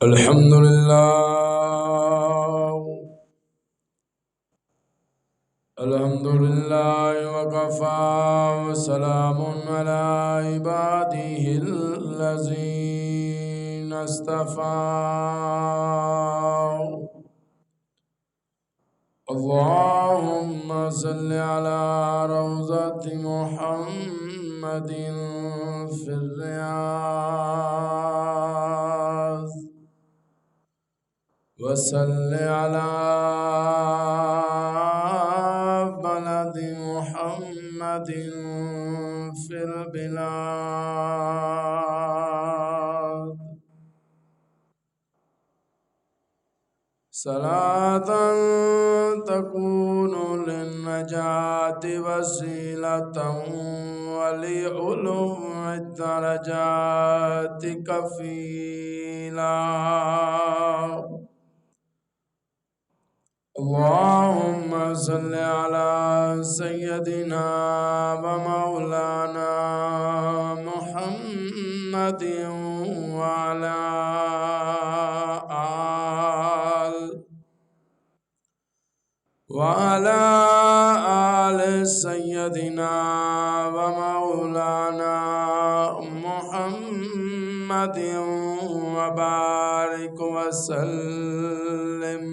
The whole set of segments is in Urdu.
الحمد لله وكفى وسلام على عباده الذين اصطفى اللهم صل على روضة محمد في الرياض وصل على بلد محمد في البلاد صلاة تكون للنجاة وسيلة ولعلو الدرجات كفيلا اللهم صل على سيدنا ومولانا محمد وعلى آل سيدنا ومولانا محمد وبارك وسلم.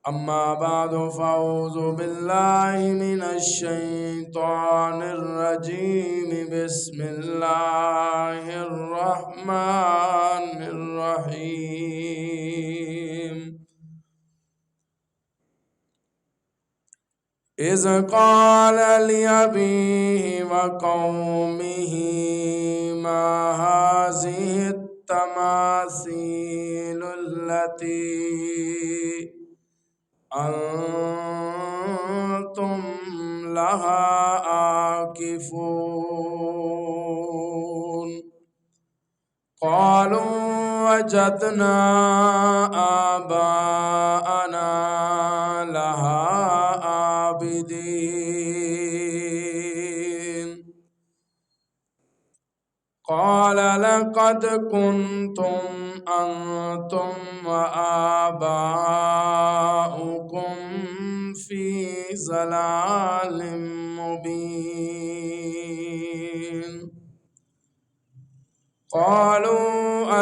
أما بعد فأعوذ بالله من الشيطان الرجيم. بسم الله الرحمن الرحيم. إذ قال لأبيه وقومه ما هذه التماثيل التي أنتم لها عاكفون قالوا وجدنا آباءنا لها عابدين قال لقد كنتم أنتم وآباؤكم في ضلال مبين قالوا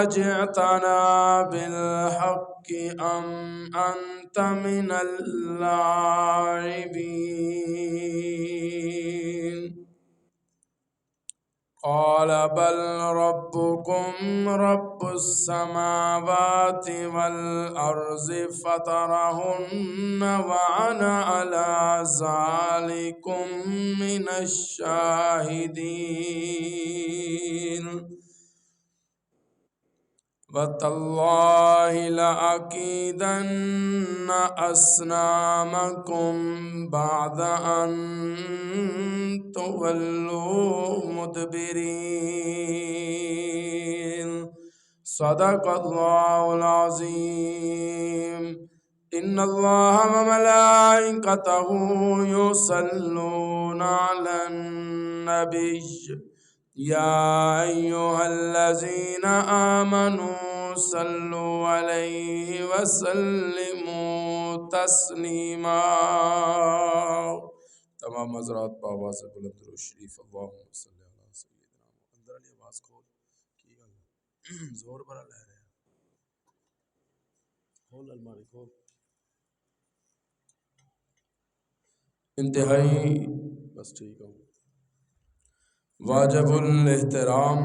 أجئتنا بالحق أم أنت من اللاعبين قال بل ربكم رب السماوات والأرض فطرهن وأنا على ذلكم من الشاهدين وتالله لأكيدن أصنامكم بعد أن تولوا مدبرين. صدق الله العظيم. إن الله وملائكته يصلون على النبي يا أيها الذين آمنوا صلوا عليه وسلموا تسليما. تمام حضرات بآواز بلند درود شریف اللہم صلی علی سیدنا اندر علی آواز کھول کی گل زور بڑا لے رہے ہیں کھول الماری کھول انتہائی بس ٹھیک ہوں واجب الاحترام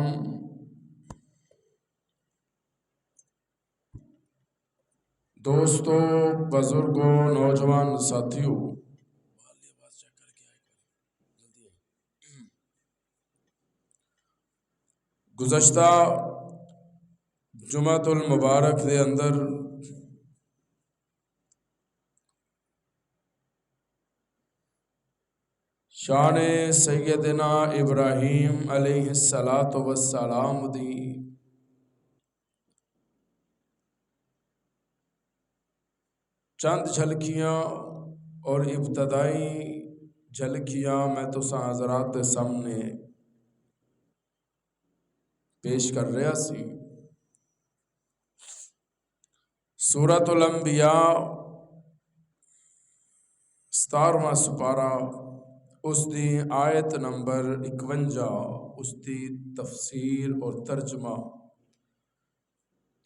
دوستوں بزرگوں نوجوان ساتھیوں گزشتہ جمعۃ المبارک دے اندر شان سیدنا ابراہیم علیہ السلام دی چند جھلکیاں اور ابتدائی جھلکیاں میں تساں حضرات کے سامنے پیش کر رہا سی سورۃ الانبیاء 17واں سپارہ اس دی آیت نمبر 51 اس دی تفسیر اور ترجمہ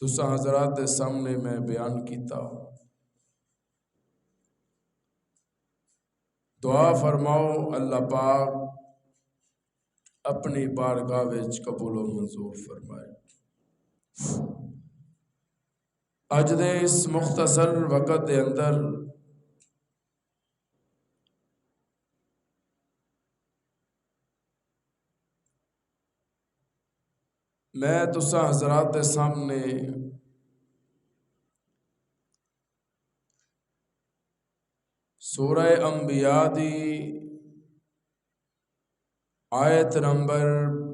تساں حضرات دے سامنے میں بیان کیتا۔ دعا فرماؤ اللہ پاک اپنی بارگاہ وچ قبول و منظور فرمائے۔ اج دے اس مختصر وقت دے اندر میں تساں حضرات دے سامنے سورہ انبیاء دی آیت نمبر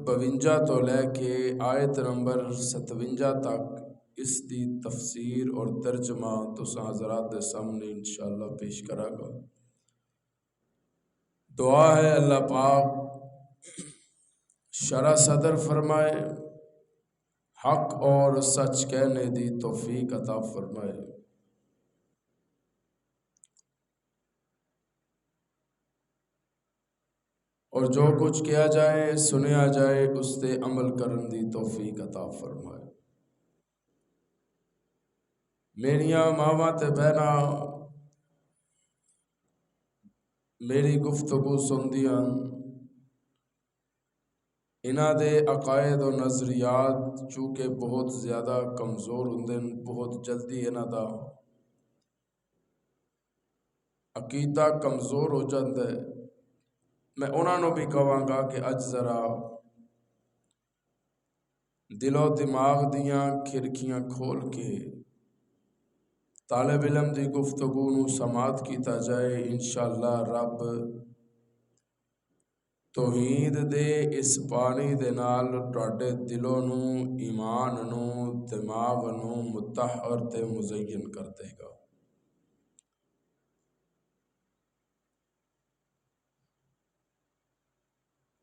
52 تو لے کے آیت نمبر 57 تک اس دی تفسیر اور ترجمہ تساں حضرات دے سامنے انشاءاللہ پیش کرا گا۔ دعا ہے اللہ پاک شرح صدر فرمائے، حق اور سچ کہنے دی توفیق عطا فرمائے۔ اور جو کچھ کیا جائے سنیا جائے اس تے عمل کرن دی توفیق عطا فرمائے۔ میریاں ماواں تے بہناں میری گفتگو سندیاں انہاں دے عقائد و نظریات چونکہ بہت زیادہ کمزور ہوندے، بہت جلدی انہاں دا عقیدہ کمزور ہو جاتا ہے۔ میں انہاں نو بھی کہاں گا کہ اج ذرا دل و دماغ دیاں کھڑکیاں کھول کے طالب علم دی گفتگو نو سماعت کیتا جائے، انشاءاللہ رب توحید دے اس پانی دے نال تواڈے دلوں نو، ایمان نو، دماغ نو مطہر تے مزین کر دے گا۔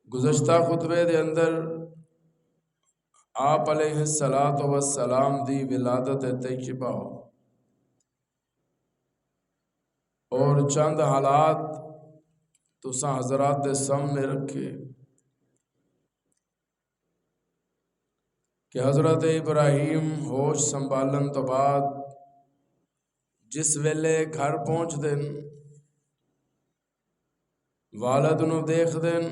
گزشتہ خطبے دے اندر آپ علیہ السلام دی ولادت طیبہ اور چند حالات تساں حضرات دے سامنے رکھے کہ حضرت ابراہیم ہوش سنبھالن تو بعد جس ویلے گھر پہنچ دن والد نو دیکھ دن،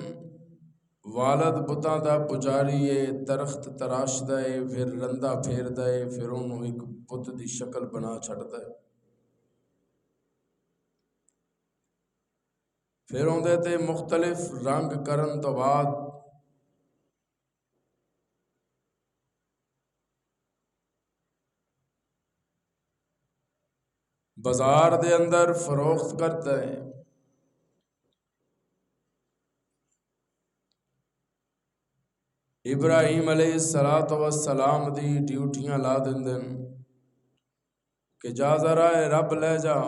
والد بتاں دا پجاری ہے، درخت تراشدا ہے، پھر رندا پھیردا ہے، پھر انہوں ایک بت دی شکل بنا چھڑدا ہے، پھر اندے تے مختلف رنگ کرن تو بعد بازار دے اندر فروخت کرتا ہے۔ ابراہیم علیہ السلام دی ڈیوٹیاں لا دندن کہ جا ذرا رب لے جا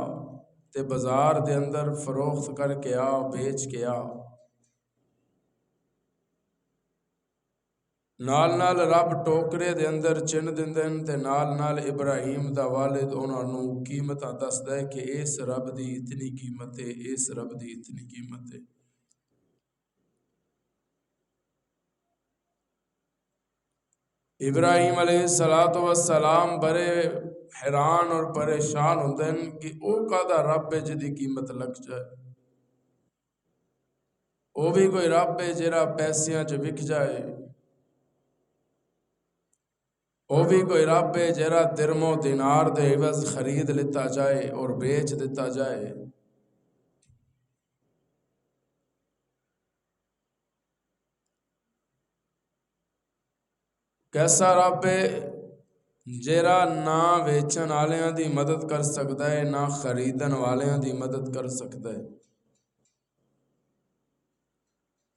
تے بازار دے اندر فروخت کر کے آ، بیچ کے آ۔ نال نال رب ٹوکرے دے اندر چن دندن تے نال نال ابراہیم دا والد انہاں نو قیمتاں دسدا ہے کہ اس رب دی اتنی قیمت ہے، اس رب دی اتنی قیمت ہے۔ ابراہیم علیہ السلام بڑے حیران اور پریشان ہوندے ہیں کہ او کدا رب ہے جدی قیمت لگ جائے، او بھی کوئی رب ہے جڑا پیسیاں چ وک جائے، او بھی کوئی رب ہے جڑا درم و دینار دے عوض خرید لیتا جائے اور بیچ دیتا جائے۔ کیسا رب ہے جیڑا نہ ویچن والیاں دی مدد کر سکتا ہے، نہ خریدن والیاں دی مدد کر سکتا ہے۔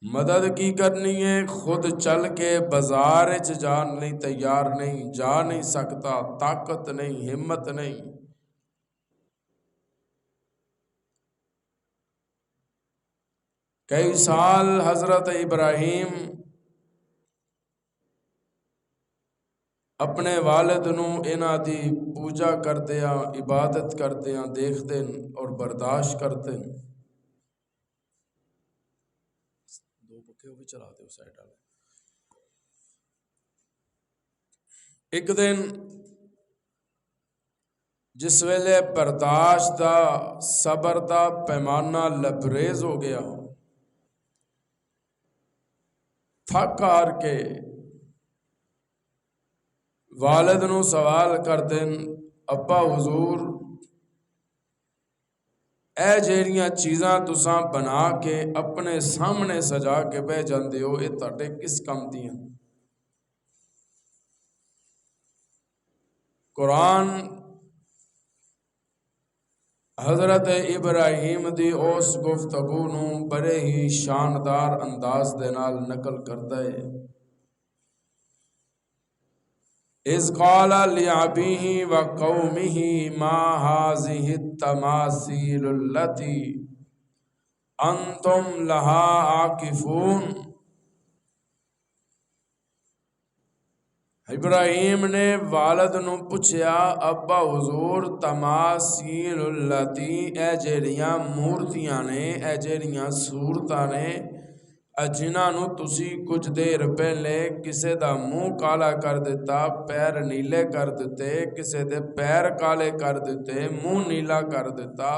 مدد کی کرنی ہے، خود چل کے بازار وچ جان نہیں تیار نہیں، جا نہیں سکتا، طاقت نہیں، ہمت نہیں۔ کئی سال حضرت ابراہیم اپنے والد نوں انہاں دی پوجا کردیاں عبادت کردیاں دیکھتے اور برداشت کرتے۔ دو پکے بھی چلا دو سائڈ والے۔ ایک دن جس ویلے برداشت دا صبر دا پیمانہ لبریز ہو گیا، تھک ہار کے والد نو سوال کر دین، ابا حضور اے جیڑیاں چیزاں تساں بنا کے اپنے سامنے سجا کے بہ جاندے ہو، اے تہاڈے کس کم دیاں؟ قرآن حضرت ابراہیم دی اس گفتگو نو بڑے ہی شاندار انداز دے نال نقل کرتا ہے۔ اذ قال لأبیہ وقومہ ما هذه التماثیل التي انتم لها عاکفون۔ ابراہیم نے والد نو پوچھیا، ابا حضور تماثیل التی اے جیڑیاں مورتیاں نے، اے جیڑیاں صورتاں نے، جنہاں نو تسی کچھ دیر پہلے کسے دا منہ کالا کر دیتا، پیر نیلے کر دیتے، کسے دے پیر کالے کر دیتے، منہ نیلا کر دیتا،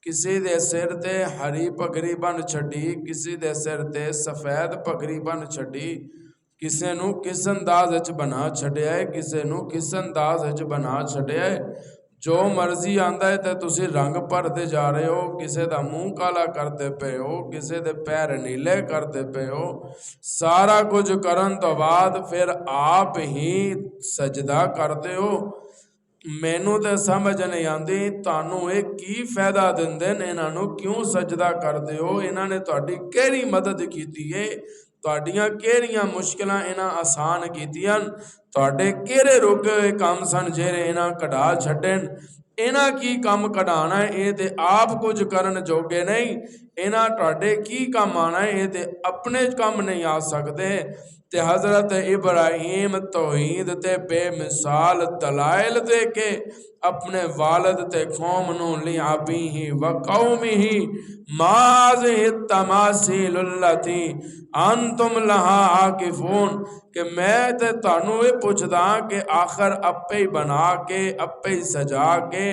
کسی دے سر تے ہری پگڑی بن چھڈی، کسی دے سر تے سفید پگڑی بن چھڈی، کسے نو کس انداز وچ بنا چھڈیا ہے، کسے نو کس انداز وچ بنا چھڈیا ہے، جو مرضی آندا ہے تے تسی رنگ بھردے جا رہے ہو، کسے دا منہ کالا کرتے پے ہو، کسے دے پیر نیلے کرتے پے ہو، سارا کچھ کرن تو بعد پھر آپ ہی سجدہ کرتے ہو۔ مینوں تے سمجھ نہیں آندی تانوں اے کی فائدہ دیندے، انہاں نو کیوں سجدہ کردے ہو؟ انہاں نے تہاڈی کیڑی مدد کیتی ہے؟ تہاڈیاں کیڑیاں مشکلاں انہاں آسان کیتیاں؟ تہاڈے کیڑے روکے ہوئے کام سن جیڑے انہاں کڈا چھڈن؟ انہاں کی کام کڈانا ہے؟ اے تے آپ کچھ کرن جوگے نہیں، انہاں تہاڈے کی کام آنا ہے؟ اے تے اپنے کام نہیں آ سکدے۔ تے حضرت ابراہیم توحید تے بے مثال دلائل دے کے اپنے والد تے قوم نو لِعَبِیہِ وَقَوْمِهِ مَا هَٰذِهِ التَّمَاثِیلُ الَّتِی أَنْتُمْ لَهَا عَاکِفُونَ کہ میں تے تانوں اے پوچھدا کہ آخر اپے ہی بنا کے، اپے ہی سجا کے،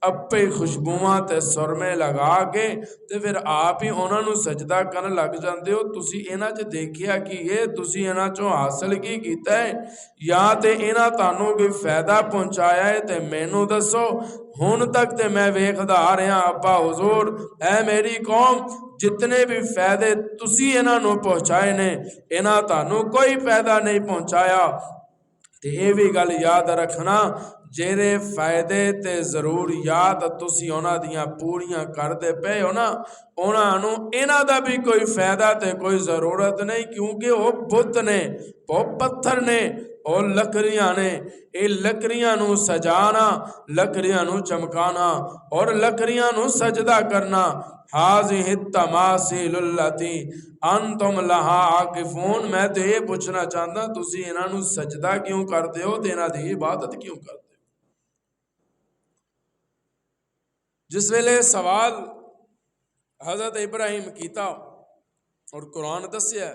اپے ہی خوشبواں تے سرمے لگا کے تے پھر آپ ہی انہاں نو سجدہ کرن لگ جاندے ہو۔ تسی انہاں چ دیکھیا کہ یہ تسی انہاں چوں حاصل کی کیتا ہے؟ یا تے انہاں تانوں کوئی فائدہ پہنچایا ہے تے مینوں دسو۔ ہن تک تے میں ویکھدا آ رہا ابا حضور اے میری قوم، جتنے بھی فائدے تسی انہاں نو پہنچائے نے، انہاں تانوں کوئی فائدہ نہیں پہنچایا۔ تے اے بھی گل یاد رکھنا، جیڑے فائدے تے ضروریات تسی انہاں دیاں پوریاں کردے پے ہو نا، انہاں نو انہاں دا بھی کوئی فائدہ تے کوئی ضرورت نہیں، کیونکہ وہ بت نے، وہ پتھر نے، وہ لکڑیاں نے۔ اے لکڑیاں نو سجانا، لکڑیاں نو چمکانا اور لکڑیاں نو سجدہ کرنا، هَٰذِهِ التَّمَاثِیلُ الَّتِی أَنْتُمْ لَهَا عَاکِفُونَ۔ میں تو یہ پوچھنا چاہتا تسی انہاں نو سجدہ کیوں کرتے ہو تے انہاں دی عبادت کیوں کرتے ہو؟ جس ویلے سوال حضرت ابراہیم کیتا اور قرآن دسیا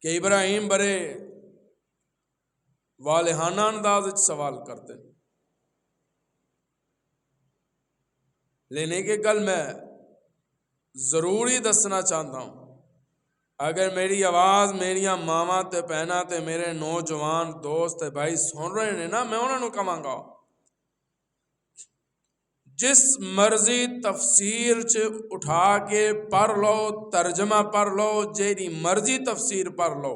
کہ ابراہیم بڑے والہانہ انداز وچ سوال کرتے، لینے کے گل میں ضروری دسنا چاہتا ہوں، اگر میری آواز میریاں ماواں تے بہناں تے میرے نوجوان دوست تے بھائی سن رہے ہیں نا، میں انہاں نو کہاں گا جس مرضی تفسیر چ اٹھا کے پڑھ لو، ترجمہ پڑھ لو، جیڑی مرضی تفسیر پڑھ لو،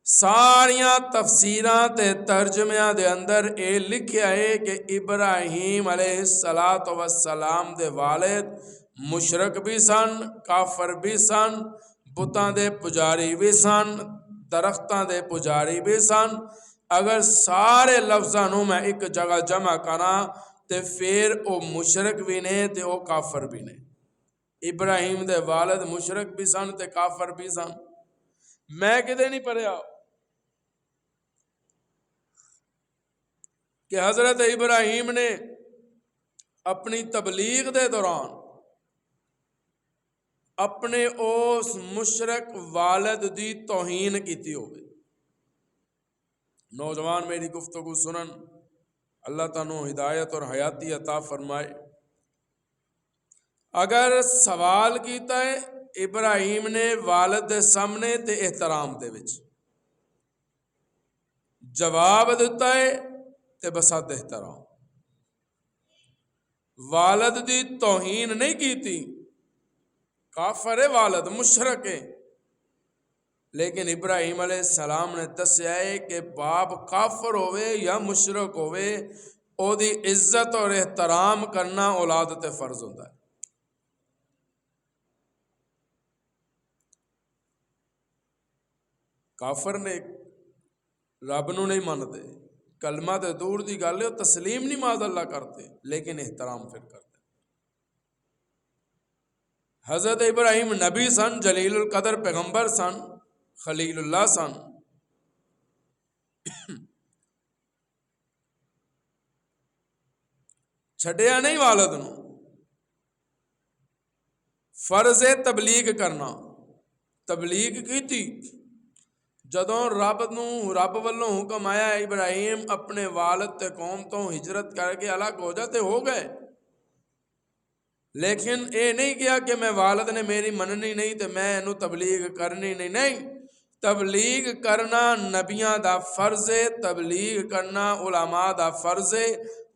ساریاں تفسیراں تے ترجمیاں دے اندر اے لکھیا ہے کہ ابراہیم علیہ السلام دے والد مشرک بھی سن، کافر بھی سن، بتاں دے پجاری بھی سن، درختاں دے پجاری بھی سن۔ اگر سارے لفظاں نو میں ایک جگہ جمع کراں تے پھر او مشرک بھی نے تے او کافر بھی نے۔ ابراہیم دے والد مشرک بھی سن تے کافر بھی سن، میں کدے نہیں پڑھیا کہ حضرت ابراہیم نے اپنی تبلیغ دے دوران اپنے اس مشرک والد دی توہین کیتی ہوگی۔ نوجوان میری گفتگو سنن، اللہ تعالیٰ ہدایت اور حیاتی عطا فرمائے۔ اگر سوال کیتا ہے ابراہیم نے والد دے سامنے تے احترام دے وچ، جواب دیتا ہے تے بسات احترام، والد دی توہین نہیں کیتی۔ کافر ہے والد، مشرک ہے، لیکن ابراہیم علیہ السلام نے دسیا ہے کہ باپ کافر ہوئے یا مشرک ہوئے، او دی عزت اور احترام کرنا اولاد تے فرض ہوتا ہے۔ کافر نے رب نو نہیں مانتے، کلمہ تے دور دی گل ہے، تسلیم نہیں معاذ اللہ کرتے، لیکن احترام پھر کرتے۔ حضرت ابراہیم نبی سن، جلیل القدر پیغمبر سن، خلیل اللہ سن، چھڈیا نہیں والد نو، فرض تبلیغ کرنا، تبلیغ کی تھی۔ جدوں رب والوں حکم آیا ابراہیم اپنے والد تے قوم تو ہجرت کر کے الگ ہو جاتے، ہو گئے، لیکن اے نہیں کیا کہ میں والد نے میری مننی نہیں تے میں انہوں تبلیغ کرنی نہیں۔ تبلیغ کرنا نبیاں دا فرض ہے، تبلیغ کرنا علماء دا فرض ہے،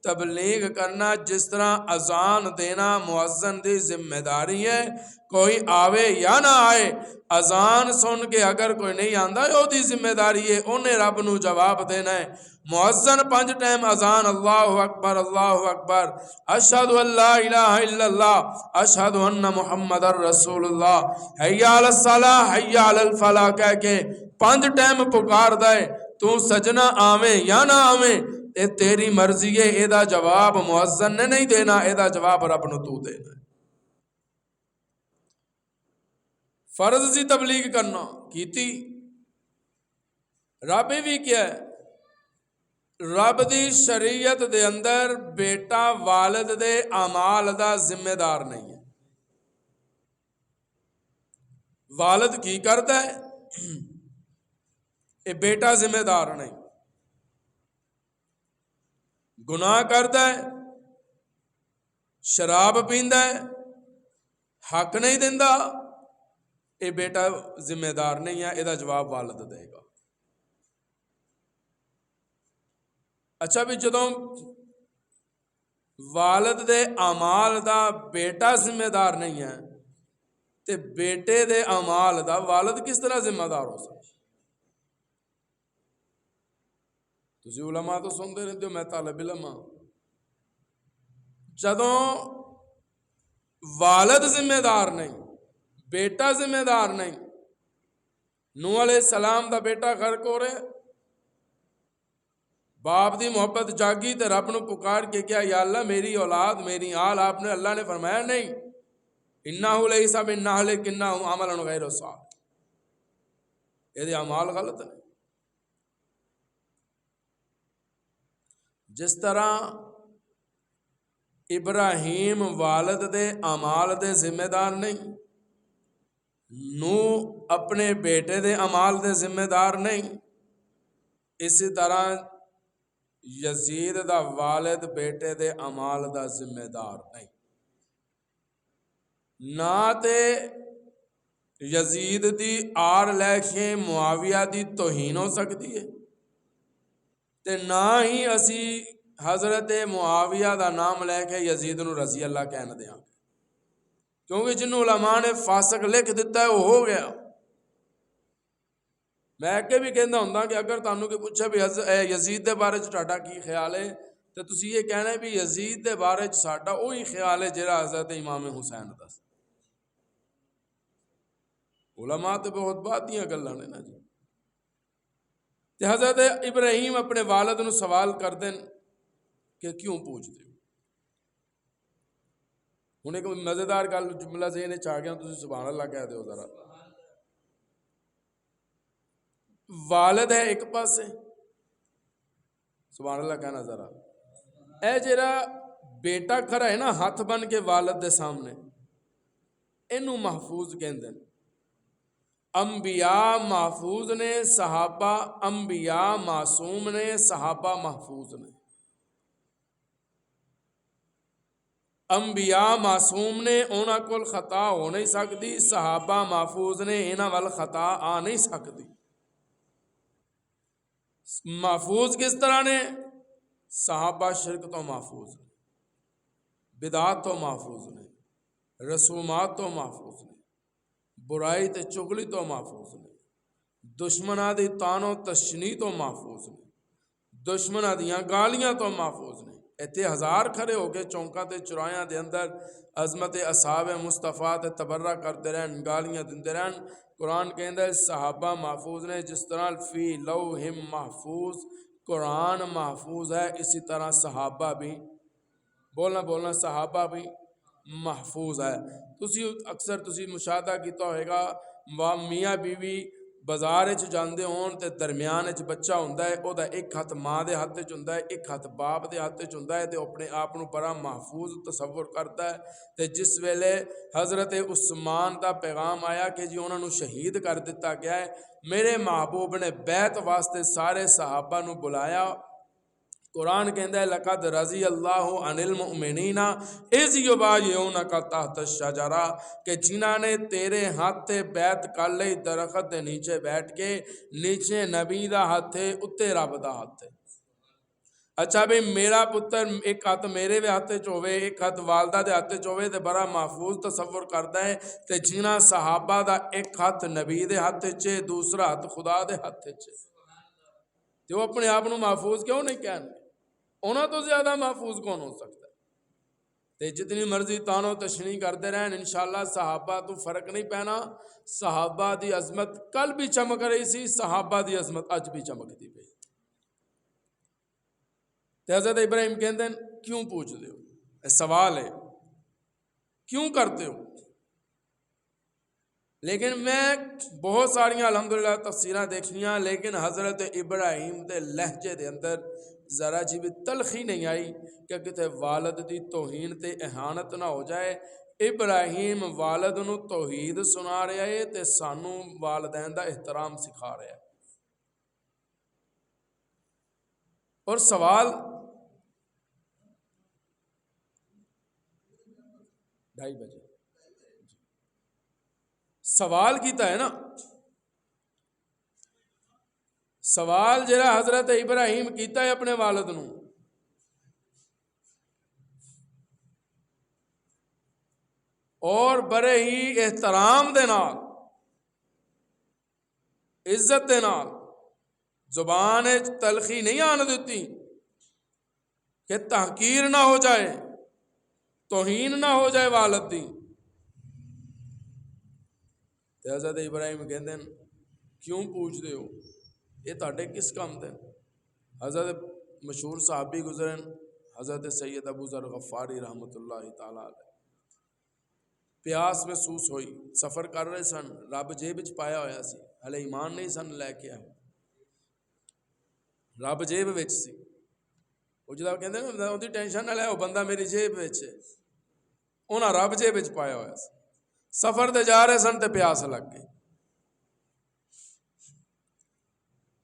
تبلیغ کرنا جس طرح اذان دینا مؤذن دی ذمہ داری ہے، کوئی آوے یا نہ آئے، اذان سن کے اگر کوئی نہیں آندا او دی ذمہ داری ہے، انہیں رب نو جواب دینا ہے۔ مؤذن 5 ٹائم اذان، اللہ اکبر اللہ اکبر، اشہد ان لا الہ الا اللہ، اشہد ان محمد رسول اللہ، حی علی الصلاۃ حی علی الفلاح کہہ کے 5 ٹائم پکار دے، تو سجنا آویں یا نہ آویں اے تیری مرضی ہے، اے دا جواب مؤذن نے نہیں دینا، اے دا جواب رب نو تو دینا ہے۔ فرض سی تبلیغ کرنا کیتی، رب بھی کیا ہے، رب دی شریعت دے اندر بیٹا والد دے اعمال دا ذمہ دار نہیں ہے۔ والد کی کرتا ہے، اے بیٹا ذمہ دار نہیں۔ گناہ کرتا ہے، شراب پیندا ہے، حق نہیں دیندا، اے بیٹا ذمہ دار نہیں ہے، اے دا جواب والد دے گا۔ اچھا بھی جدوں والد دے اعمال دا بیٹا ذمہ دار نہیں ہے تے بیٹے دے اعمال دا والد کس طرح ذمہ دار ہو سکتا؟ تسی علماء تو سنتے رہتے ہو، میں طالب علم ہاں۔ جدوں والد ذمہ دار نہیں، بیٹا ذمہ دار نہیں، نوح علیہ السلام دا بیٹا غرق ہو رہے، باپ دی محبت جاگی تے رب نو پکار کے کیا یا اللہ میری اولاد میری آل، آپ نے اللہ نے فرمایا نہیں، انہو لیسا من اہلک انہو عمل غیر صالح، یہ دے اعمال غلط ہیں۔ جس طرح ابراہیم والد دے اعمال دے ذمہ دار نہیں، نوح اپنے بیٹے دے اعمال دے ذمہ دار نہیں، اسی طرح یزید دا والد بیٹے دے اعمال دا ذمہ دار نہیں۔ نہ تے یزید دی آر لے کے معاویہ دی توہین ہو سکتی ہے، تے نہ ہی اسی حضرت معاویہ دا نام لے کے یزید نو رضی اللہ کہنا دیاں، کیونکہ جنہوں علماء نے فاسق لکھ دیتا ہے وہ ہو گیا۔ میں اگے بھی کہنا ہوں کہ اگر تانوں کہ پوچھا بھی یزید دے بارے تہاڈا کی خیال ہے تو تسی یہ کہنا ہے بھی یزید دے بارے ساڈا وہی خیال ہے جہاں حضرت امام حسین دس۔ علماء تو بہت بات دیاں گلاں نے نا جی۔ تے حضرت ابراہیم اپنے والد نو سوال کر دیں کہ کیوں پوچھتے ہو؟ ہن ایک مزیدار گل جملہ ذہن وچ آ گیا، تسی سبحان اللہ کہہ دیو ذرا۔ والد ہے ایک پاسے، سبحان اللہ کہنا ذرا، اے جڑا بیٹا کھڑا ہے نا ہاتھ بن کے والد دے سامنے، اینو محفوظ کہندے ہیں۔ انبیاء محفوظ نے، صحابہ انبیاء معصوم نے، صحابہ محفوظ نے۔ انبیاء معصوم نے، انہاں کول خطا ہو نہیں سکتی، صحابہ محفوظ نے، انہاں وال خطا آ نہیں سکتی۔ محفوظ کس طرح نے؟ صحابہ شرک تو محفوظ نے، بدعات تو محفوظ نے، رسومات تو محفوظ نے، برائی تے چگلی تو محفوظ نے، دشمناں دی طعن و تشنیع تو محفوظ نے، دشمناں دیاں گالیاں تو محفوظ نے۔ ایتھے ہزار کھڑے ہو کے چونکاں تے چرایاں دے اندر عظمت اصحاب مصطفیٰ تے تبرہ کرتے رہن، گالیاں دیندے رہن۔ قرآن کہندا ہے صحابہ محفوظ نے، جس طرح فی لوح محفوظ قرآن محفوظ ہے، اسی طرح صحابہ بھی، بولنا صحابہ بھی محفوظ ہے۔ تسی اکثر تسی مشاہدہ کیتا ہوئے گا، میاں بیوی بازار وچ جاندے ہون تے درمیان وچ بچہ ہوندا ہے، او دا ایک ہاتھ ماں دے ہاتھ وچ ہوندا ہے، ایک ہاتھ باپ دے ہاتھ وچ ہوندا ہے، تے اپنے آپ نو بڑا محفوظ تصور کرتا ہے۔ تے جس ویلے حضرت عثمان دا پیغام آیا کہ جی انہاں نو شہید کر دتا گیا ہے، میرے محبوب نے بیعت واسطے سارے صحابہ نو بلایا۔ قرآن کہندا ہے لقد رضی اللہ عن المؤمنین اذ یبایعونک تحت الشجرہ، کہ جنہاں نے تیرے ہاتھ بیعت کر لئی درخت دے نیچے بیٹھ کے، نیچے نبی دا ہاتھ ہے، اتے رب دا ہاتھ ہے۔ اچھا بھی میرا پتر ایک ہاتھ میرے ہاتھ وچ ہوے، ایک ہاتھ والدہ دے ہاتھ وچ ہوے تے بڑا محفوظ تصور کردا ہے، تے جنہاں صحابہ دا ایک ہاتھ نبی دے ہاتھ وچ، دوسرا ہاتھ خدا دے ہاتھ وچ، تے وہ اپنے آپ نو محفوظ کیوں نہیں کہنے؟ انہاں تو زیادہ محفوظ کون ہو سکتا ہے؟ تے جتنی مرضی طعن و تشنیع کرتے رہن، انشاءاللہ صحابہ تو فرق نہیں پینا۔ صحابہ دی عظمت کل بھی چمک رہی سی، صحابہ دی عظمت اج بھی چمکتی پئی۔ تے حضرت ابراہیم کہندے ہیں کیوں پوچھ دے ہو؟ یہ سوال ہے، کیوں کرتے ہو؟ لیکن میں بہت ساریاں الحمدللہ تفسیراں دیکھنیاں، لیکن حضرت ابراہیم دے لہجے دے اندر ذرا جی بھی تلخی نہیں آئی کہ کتے والد دی توہین تے اہانت نہ ہو جائے۔ ابراہیم والد نو توحید سنا رہا ہے تے سانو والدین دا احترام سکھا رہا ہے۔ اور سوال 2:30 بجے سوال کیتا ہے نا، سوال جڑا حضرت ابراہیم کیتا ہے اپنے والد نو، اور بڑے ہی احترام دے نال، عزت دے نال، زبان تلخی نہیں آن دیتی کہ تحقیر نہ ہو جائے، توہین نہ ہو جائے والد دی۔ تے حضرت ابراہیم کہندے ہیں کیوں پوچھ دے ہو؟ یہ تہاڈے کس کام دے؟ حضرت مشہور صحابی گزرن حضرت سید ابو ذر غفاری رحمۃ اللہ تعالی علیہ، پیاس محسوس ہوئی، سفر کر رہے سن، رب جیب وچ پایا ہویا سی، ہلے ایمان نہیں سن لے کے آئے، رب جیب وچ سی۔ وہ جدا کہندے نا اودی ٹینشن نہ لے، وہ بندہ میری جیب وچ ہے، انہاں رب جیب وچ پایا ہویا سی۔ سفر تے جا رہے سن تے پیاس لگ گئی،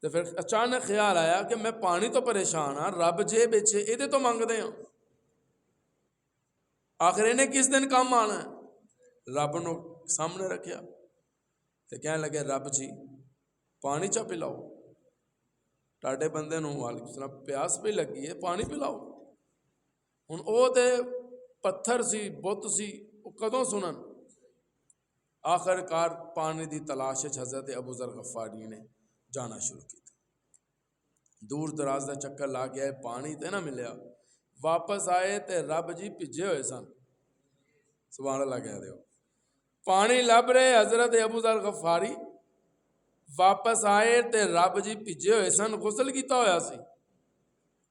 تے پھر اچانک خیال آیا کہ میں پانی تو پریشان ہاں، رب جیب وچ ہے، ایدے تو منگدے ہاں، آخر انہیں کس دن کام آنا ہے؟ رب نو سامنے رکھیا تے کہنے لگے رب جی پانی چا پلاؤ، ٹاڈے بندے نو وعلیکم السلام پیاس پہ لگی ہے، پانی پلاؤ۔ ہن او تے پتھر سی، بت سی، او کدوں سنن؟ آخر کار پانی دی تلاش حضرت ابو ذر غفاری نے جانا شروع کیا، دور دراز دا چکر لا گیا ہے، پانی تے نہ ملیا، واپس آئے تے رب جی بھیجے ہوئے سن، سبحان اللہ کہہ رہے ہو، پانی لب رہے حضرت ابو ذر غفاری، واپس آئے تے رب جی بھیجے ہوئے سن، غسل کیتا ہویا سی،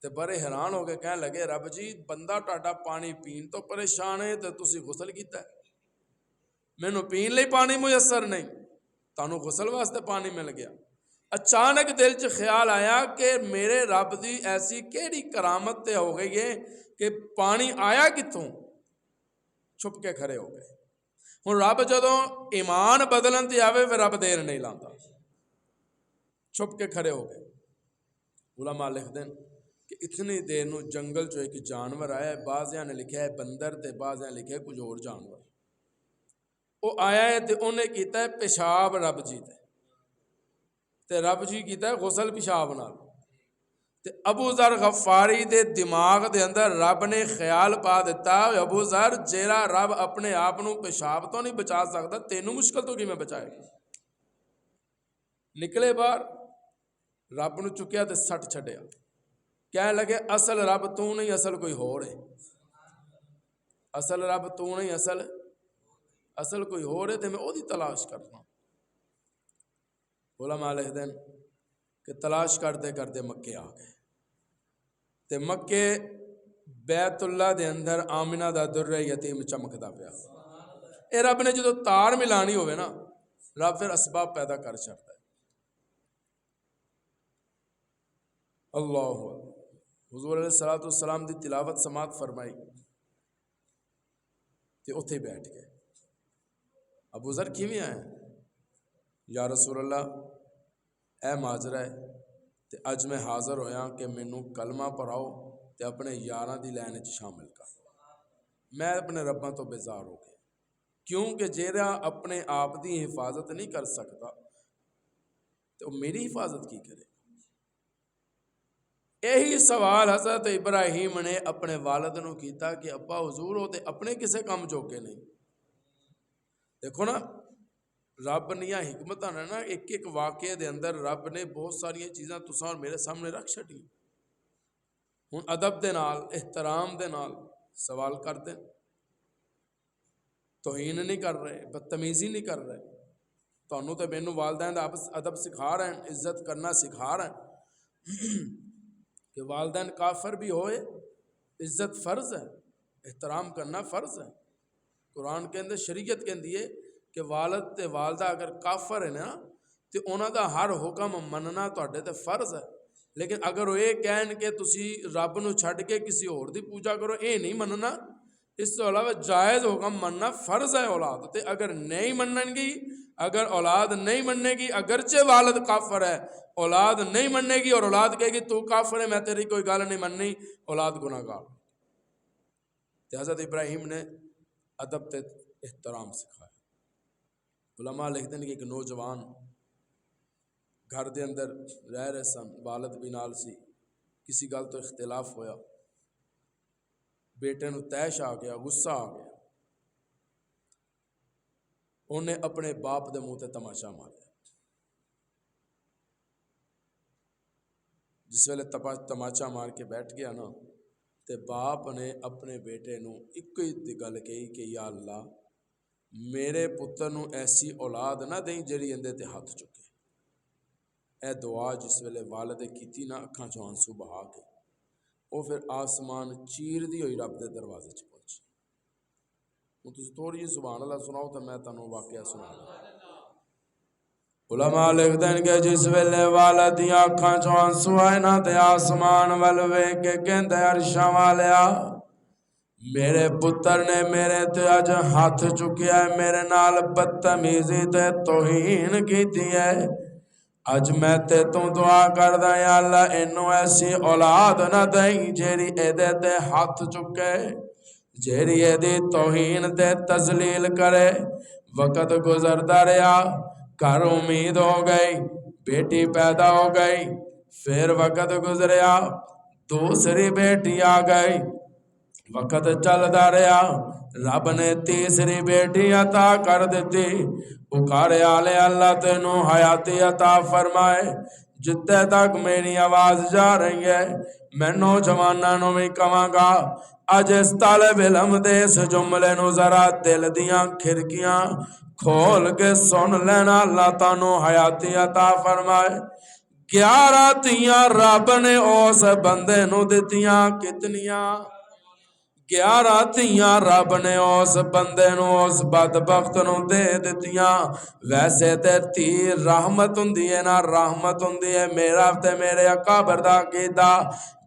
تے بڑے حیران ہو کے کہنے لگے رب جی بندہ ٹاڈا پانی پین تو پریشان ہے تے تسی غسل کیتا ہے، مینوں پین لئی پانی میسر نہیں، تانوں غسل واسطے پانی مل گیا۔ اچانک دل چ خیال آیا کہ میرے رب دی ایسی کیڑی کرامت تے ہو گئی ہے کہ پانی آیا کتوں؟ چھپ کے کھڑے ہو گئے۔ ہوں رب جدوں ایمان بدلن تے آوے پھر رب دیر نہیں لاندا، چھپ کے کھڑے ہو گئے۔ علماء لکھ دیں کہ اتنی دیر نو جنگل چو ایک جانور آیا ہے، بعضیاں نے لکھا ہے بندر تے بعضیاں لکھا ہے کچھ اور جانور، وہ آیا ہے تے انہیں کیتا ہے پیشاب رب جی تے رب جی کیتا ہے غسل پیشاب نال، تے ابو ذر غفاری دے دماغ دے اندر رب نے خیال پا دیتا، ابو ذر جیڑا رب اپنے آپ نو پیشاب تو نہیں بچا سکتا تینوں مشکل تو کی میں بچائے گا۔ نکلے باہر، رب نو چکیا تے سٹ چھڈیا، کہنے لگے اصل رب تو نہیں، اصل کوئی ہور ہے، اصل رب تو نہیں، اصل کوئی ہور ہے تے میں او دی تلاش کرنا۔ علماء لکھ دیں کہ تلاش کرتے کرتے مکے آ گئے تے مکے بیت اللہ دے اندر آمنہ دا در یتیم چمکدا پیا۔ اے رب نے جدو تار ملانی ہوئے نا، رب پھر اسباب پیدا کر چھڑتا ہے۔ اللہ حضور علیہ السلام دی تلاوت سماعت فرمائی تے اتھے بیٹھ گئے۔ ابو ذر کیویں آئے؟ یا رسول اللہ اے ماجرہ ہے تے اج میں حاضر ہویا کہ مینوں کلمہ پڑھاؤ تے اپنے یاراں دی لین وچ شامل کر۔ میں اپنے رباں تو بیزار ہو گیا، کیونکہ جیڑا اپنے آپ دی حفاظت نہیں کر سکتا تو میری حفاظت کی کرے؟ یہی سوال حضرت ابراہیم نے اپنے والد نو کیتا کہ ابا حضور ہو تے اپنے کسے کام جوگے نہیں۔ دیکھو نا رب نیا حکمت نے نا ایک ایک واقعے دے اندر رب نے بہت ساری چیزاں تساں میرے سامنے رکھ چھڑی۔ ہن ادب دے نال احترام دے نال سوال کر دیں، توہین نہیں کر رہے، بدتمیزی نہیں کر رہے، تانوں تے مینوں والدین دا ادب سکھا رہے ہیں، عزت کرنا سکھا رہے ہیں کہ والدین کافر بھی ہوئے عزت فرض ہے، احترام کرنا فرض ہے۔ قرآن کے اندر شریعت کہندی ہے کہ والد تے والدہ اگر کافر ہے نا تے انہاں دا ہر حکم مننا تہاڈے تے فرض ہے، لیکن اگر وہ یہ کہن کہ تسی رب نو چھڈ کے کسی اور دی پوجا کرو، اے نہیں مننا، اس سے علاوہ جائز حکم مننا فرض ہے اولاد تے۔ اگر نہیں منن گی، اگر اولاد نہیں مننے گی، اگرچہ والد کافر ہے اولاد نہیں مننے گی اور اولاد کہے گی تو کافر ہے میں تیری کوئی گل نہیں مننی، اولاد گناہ گار۔ حضرت ابراہیم نے ادب تے احترام سکھایا۔ علماء لکھتے ہیں کہ ایک نوجوان گھر دے اندر رہ رہے سن، والد بھی نال سی، کسی گل تو اختلاف ہویا، بیٹے نو تیش آ گیا، غصہ آ گیا، انہیں اپنے باپ دے منہ تے تماشا ماریا۔ جس ویلے تماشا مار کے بیٹھ گیا نا تے باپ نے اپنے بیٹے نو ایک ہی گل کہی کہ یا اللہ میرے پتر نو ایسی اولاد نہ دیں جڑی اندے تے ہاتھ چکے۔ اے دعا جس ویلے والد کیتی نا اکھاں چوں آنسو بہا کے وہ پھر آسمان چیر دی ہوئی رب دے دروازے چ پہنچی۔ ہوں تسی تھوڑی جی سبحان اللہ سناؤ تو میں تانوں واقعہ سنا۔ علماء لکھتے ہیں کہ جس ویلے والد دیاں اکھاں چوں آنسو آئے نا تے آسمان ول ویکھ کے کہندا عرشاں والیا میرے پتر نے میرے تے اج ہاتھ چکیا ہے، میرے نال بدتمیزی تے توہین کیتی ہے، اج میں تے تو دعا کردا یا اللہ اینوں ایسی اولاد نہ دئی جیڑی اے دے تے ہاتھ چکے، جیڑی اے دی توہین تے تذلیل کرے۔ وقت گزردا رہیا، گھر امید ہو گئی، بیٹی پیدا ہو گئی، پھر وقت گزریا دوسری بیٹی آ گئی، وقت چلدا رہیا، رب نے تیسری بیٹی عطا کر دیتی۔ پکارے آلے اللہ تینوں حیاتی عطا فرمائے۔ جتے تک میری آواز جا رہی ہے میں نوجوانوں بھی کہاں گا اج اس طالب علم دے اس جملے نو ذرا دل دیاں کھڑکیاں کھول کے سن لینا، اللہ تانوں حیاتی عطا فرمائے۔ 11 تیاں رب نے اس بندے نو دتیاں کتنیاں؟ 11 ਧੀਆਂ ਰੱਬ ਨੇ ਉਸ ਬੰਦੇ ਨੂੰ ਉਸ ਬਦਬਖਤ ਨੂੰ ਦੇ ਦਿੱਤੀਆਂ। ਵੈਸੇ ਤੇ ਧੀ ਰਹਿਮਤ ਹੁੰਦੀ ਹੈ ਨਾ, ਰਹਿਮਤ ਹੁੰਦੀ ਹੈ। ਮੇਰਾ ਤੇ ਮੇਰੇ ਅਕਾਬਰ ਦਾ ਅਕੀਦਾ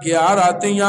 11 ਧੀਆਂ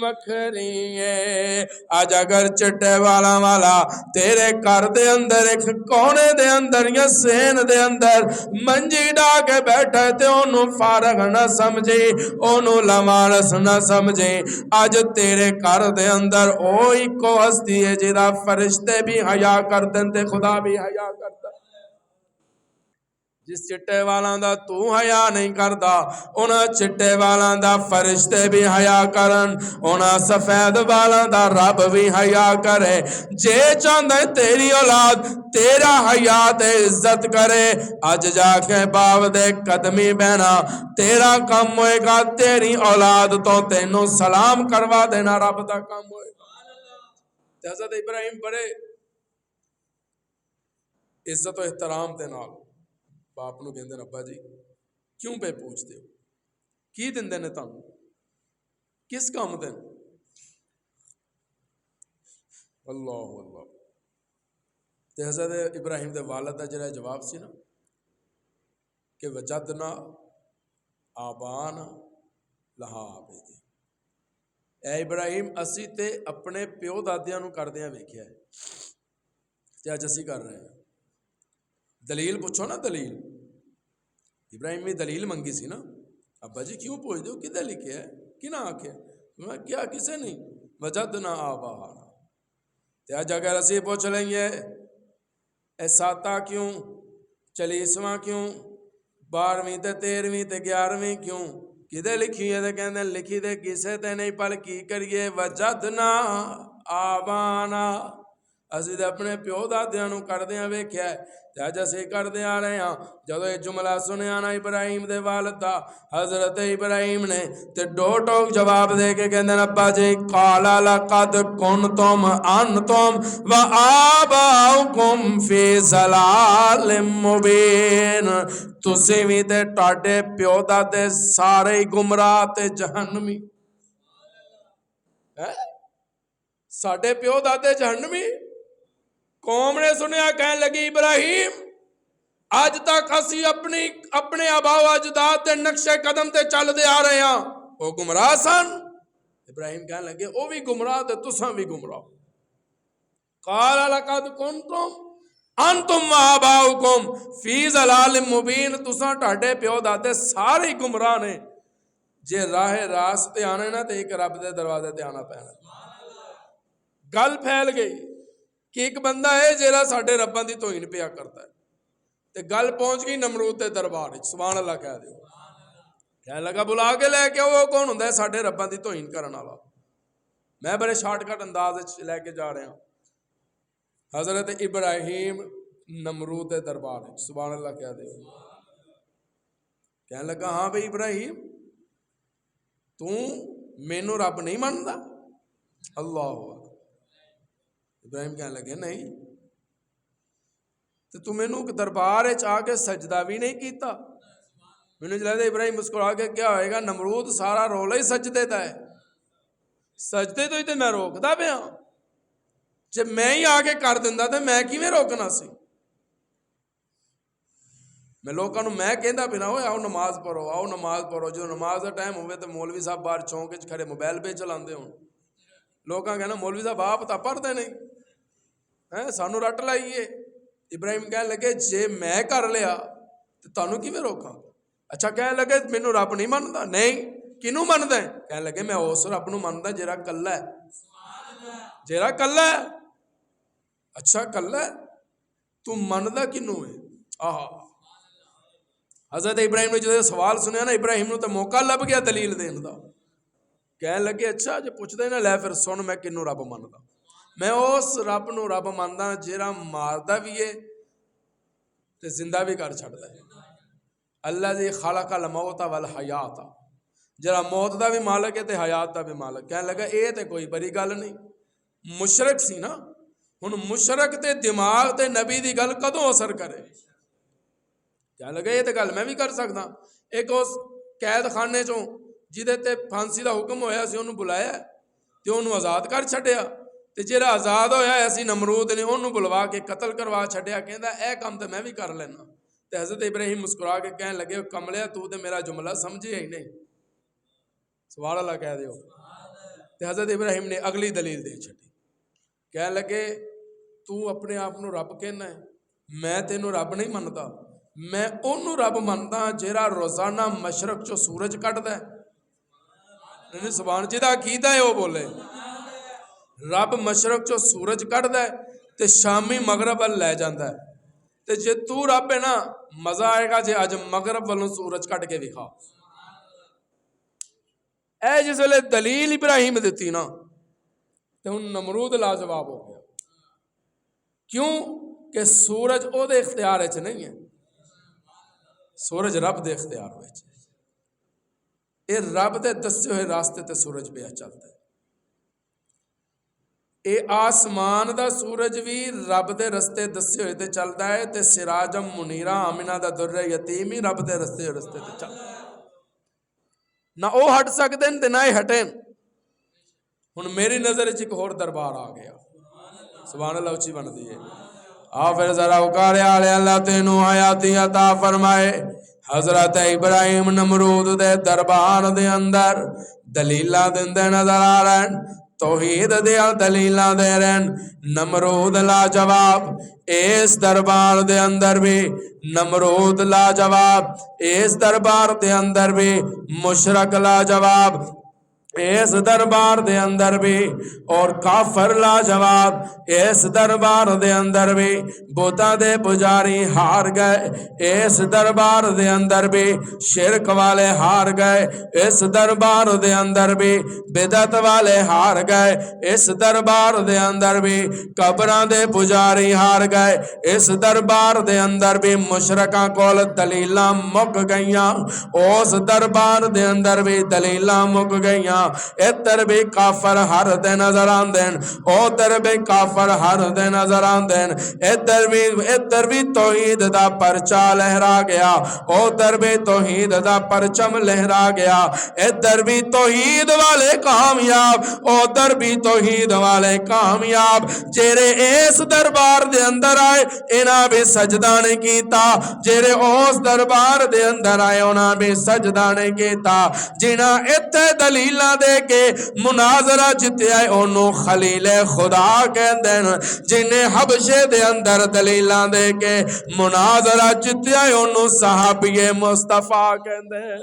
وکھری ہے اج اگر چٹے والا تیرے گھر دے اندر ایک کونے دے اندر یا سین دے اندر منجی ڈا کے بیٹھے تے اونوں فارغ نہ سمجھے اونوں لوارس نہ سمجھے اج تیرے گھر دے اندر او اکو ہستی ہے جہاں فرشتے بھی حیا کردن تے خدا بھی حیا کردا جس چٹے والاں دا تو حیا نہیں کردا انہاں چٹے والاں دا فرشتے بھی حیا کرن انہاں سفید والاں دا رب بھی حیا کرے جے چاہندا ہے تیری اولاد تیرا حیا تے عزت کرے اج جا کے باپ دے قدمی بہنا تیرا کم ہوئے گا تیری اولاد تو تینوں سلام کروا دینا رب دا کم ہوئے گا حضرت ابراہیم بڑے عزت و احترام دے نال باپ نو کہندے ابا جی کیوں پہ پوچھتے ہو کی دندے نے تانوں کس کام دے اللہ اللہ تے حضرت ابراہیم دے والد دا جڑا جواب سی نا کہ وجدنا آبانا لہا عابدین اے ابراہیم اسی تے اپنے پیو دادیاں نو کردیاں ویکھیا ہے تے اج اسی کر رہے ہیں دلیل پوچھو نا دلیل ابراہیم نے دلیل منگی سی نا ابا جی کیوں پوچھ دو کدھر لکھے ہے کنا آکھے میں کیا کسے نہیں وجدنا آبانا تے اج اگر اسی پوچھ لیں گے اے ساتا کیوں 40واں کیوں 12ویں تے 13ویں تے 11ویں کیوں کدھر لکھی ہے تے کہندے لکھی تے کسے تے نہیں پر کی کریے وجدنا آبانا اسی تے اپنے پیو دادیاں نو کردیاں ویکھیا ہے تے اج اسی کردے آ رہے ہاں جدوں یہ جملہ سنیا نا ابراہیم دے والد دا حضرت ابراہیم نے تے ٹوک جواب دے کے کہندے ابا جی قال لقد کنتم انتم وآباؤکم فی ضلال مبین تسی وی تے ٹاڈے پیو دادے سارے گمراہ تے جہنمی ساڈے پیو دادے جہنمی قوم نے سنیا کہنے لگی ابراہیم آج تک اسی اپنے آبا و اجداد دے نقشے قدم تے چل دے آ رہے ہیں وہ گمراہ سن ابراہیم کہنے لگے وہ بھی گمراہ تے تساں بھی گمراہ قال لقد کنتم انتم وآباؤکم فی ضلال مبین تساں ٹاڈے پیو دادے سارے گمراہ نے جے راہ راست تے آنے نا تے ایک رب دے دروازے تے آنا پینا گل پھیل گئی کہ ایک بندہ ہے جیڑا ساڈے رباں دی توہین پیا کرتا ہے تے گل پہنچ گئی نمرود دے دربار وچ سبحان اللہ کہہ دیو کہنے لگا بلا کے لے کے وہ کون ہوندا ہے ساڈے رباں دی توہین کرن والا میں بڑے شارٹ کٹ انداز وچ لے کے جا رہا ہوں حضرت ابراہیم نمرود دے دربار وچ سبحان اللہ کہہ دیو کہنے لگا ہاں بھئی ابراہیم تو مینوں رب نہیں مندا اللہ ابراہیم کہنے لگے نہیں تو مینوں دربار آ کے سجدہ بھی نہیں کیتا مینوں لگتا ابراہیم مسکرا کے کیا ہوئے گا نمرود سارا رولا ہی سجدے دا ہے سجدے تو ہی تے میں روکدا پیا جب میں ہی آ کے کر دیندا تے میں کیویں روکنا سی میں لوکاں نوں میں کہندا پیا اوے آؤ نماز پڑھو جو نماز دا ٹائم ہوئے تو مولوی صاحب باہر چونک وچ کھڑے موبائل پہ چلاندے ہون لوکاں کہنا مولوی صاحب آپ تا پڑھدے نہیں سانو رٹ لائیے ابراہیم کہنے لگے جے میں کر لیا تو تانوں کیویں روکاں اچھا کہنے لگے مینوں رب نہیں مندا نہیں کنوں مندا ہے کہنے لگے میں اس رب نوں مندا جیڑا کلا ہے اچھا کلا ہے تو مندا کنوں ہے آہا حضرت ابراہیم نے جو سوال سنیا نا ابراہیم نوں تے موقع لب گیا دلیل دین دا کہنے لگے اچھا جے پوچھدے نا لے پھر سن میں کنوں رب مندا میں اس رب نوں رب مندا جیڑا ماردا بھی ہے تے زندہ بھی کر چھڑدا ہے اللہ جی خلق الموت والحیات جڑا موت دا بھی مالک ہے تے حیات دا بھی مالک کہنے لگا اے تے کوئی بڑی گل نہیں مشرک سی نا ہن مشرک تے دماغ تے نبی دی گل کدوں اثر کرے کہنے لگا یہ تے گل میں بھی کر سکدا ایک اس قید خانے چوں جہدے تے پھانسی دا حکم ہویا سی انہوں بلایا تے انہوں آزاد کر چھڈیا تے جہاں آزاد ہویا ایسی نمرود نے انہوں بلوا کے قتل کروا چھڈیا کہندا اے کام تے میں بھی کر لینا تے حضرت ابراہیم مسکرا کے کہنے لگے کملیا تو تے میرا جملہ سمجھے ہی نہیں سبحان اللہ کہہ دیو تے حضرت ابراہیم نے اگلی دلیل دے چھڈی، کہنے لگے تو اپنے آپ نو رب کہنا ہے، میں تینوں رب نہیں منتا، میں انہوں رب منتا جیڑا روزانہ مشرق چو سورج کٹدا ہے۔ نہیں سبحان جدا عقیدہ ہے وہ بولے رب مشرق چو سورج کٹدا ہے تے شامی مغرب ول لے جاندا ہے، تے جے تو رب ہے نا مزہ آئے گا جے اج مغرب والوں سورج کٹ کے دکھا۔ اے جس ویلے دلیل ابراہیم دیتی نا تے ہن نمرود لاجواب ہو گیا، کیوں کہ سورج او دے اختیار وچ نہیں ہے، سورج رب دے اختیار وچ ہے، اے رب دے دسے ہوئے راستے تے سورج پہ چلتا ہے، اے آسمان دا سورج بھی رب دے رستے دسے ہوئے تے چلدا ہے، تے سراجم منیرہ آمنہ دا در یتیم ہی رب دے رستے تے چلدا ہے، نہ او ہٹ سکتے ہیں تے نہ ہی ہٹیں۔ ہن میری نظر وچ ایک اور دربار آ گیا، سبحان اللہ اچھی بن دی ہے، آ پھر ذرا اکارے آلے اللہ تینوں آیاتی عطا فرمائے۔ حضرت ابراہیم نمرود دے دربار دے اندر دلیلاں دندے نظر آ رہے ہیں، توحید دے دلیلاں دے رہے ہیں، نمرود لا جواب اس دربار دے اندر بھی، نمرود لا جواب اس دربار دے اندر بھی، مشرک لا جواب اس دربار دے اندر بھی، اور کافر لا جواب اس دربار دے اندر بھی، بوتا دے پجاری ہار گئے اس دربار دے اندر بھی، شرک والے ہار گئے اس دربار دے اندر بھی، بدعت والے ہار گئے اس دربار دے اندر بھی، قبراں دے پجاری ہار گئے اس دربار دے اندر بھی، مشرکاں کول دلیلاں مک گئیاں اس دربار دے اندر بھی دلیلاں مک گئیاں، ادھر بھی کافر ہر دے نظر آندین ادھر بھی کافر ہر دے نظر آندین، ادھر بھی توحید دا پرچا لہرا گیا ادھر بھی توحید دا پرچم لہرا گیا، ادھر بھی توحید والے کامیاب ادھر بھی توحید والے کامیاب، جیرے اس دربار دے اندر آئے انہاں بھی سجدہ نہیں کیتا، جیرے اس دربار دے اندر آئے انہاں بھی سجدہ نہیں کیتا، جنہاں اتھے دلیلہ دے کے مناظرہ جتے آئے انہوں خلیل خدا کہندے ہیں، جنہیں حبشے دے اندر دلیلہ دے کے مناظرہ جتے آئے انہوں صحابی مصطفیٰ کہندے ہیں۔